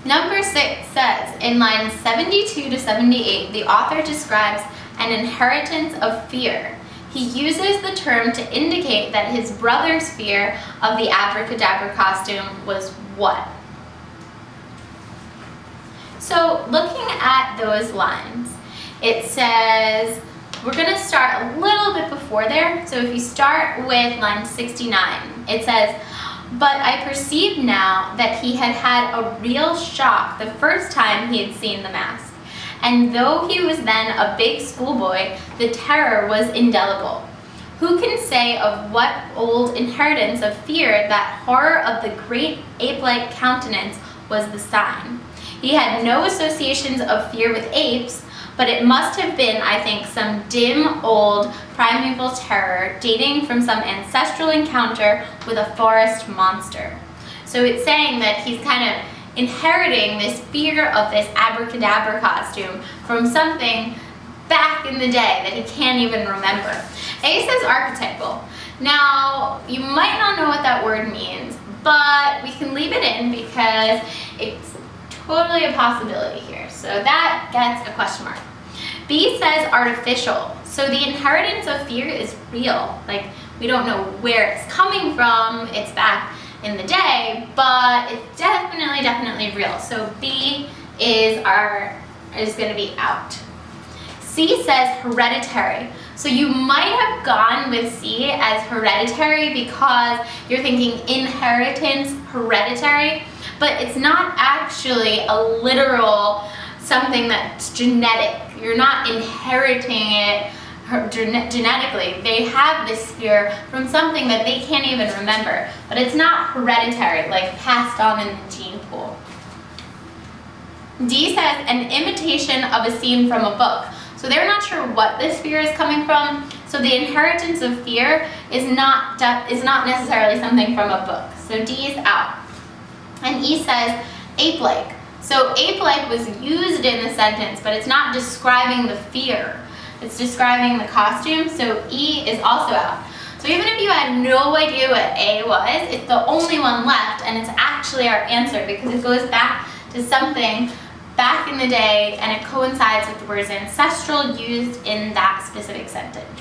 Number 6 says, in lines 72 to 78, the author describes an inheritance of fear. He uses the term to indicate that his brother's fear of the abracadabra costume was what? So looking at those lines, it says, we're going to start a little bit before there. So if you start with line 69, it says, but I perceived now that he had had a real shock the first time he had seen the mask. And though he was then a big schoolboy, the terror was indelible. Who can say of what old inheritance of fear that horror of the great ape-like countenance was the sign? He had no associations of fear with apes, but it must have been, I think, some dim, old, primeval terror dating from some ancestral encounter with a forest monster. So it's saying that he's kind of inheriting this fear of this abracadabra costume from something back in the day that he can't even remember. A says archetypal. Now, you might not know what that word means, but we can leave it in because it's totally a possibility here. So that gets a question mark. B says artificial. So the inheritance of fear is real. Like, we don't know where it's coming from. It's back in the day, but it's definitely real. So B is going to be out. C says hereditary. So you might have gone with C as hereditary because you're thinking inheritance, hereditary, but it's not actually a literal something that's genetic. You're not inheriting it genetically. They have this fear from something that they can't even remember, but it's not hereditary, like passed on in the gene pool. D says an imitation of a scene from a book. So they're not sure what this fear is coming from. So the inheritance of fear is not necessarily something from a book. So D is out. And E says ape-like. So ape-like was used in the sentence, but it's not describing the fear. It's describing the costume, so E is also out. So even if you had no idea what A was, it's the only one left, and it's actually our answer because it goes back to something back in the day, and it coincides with the words ancestral used in that specific sentence.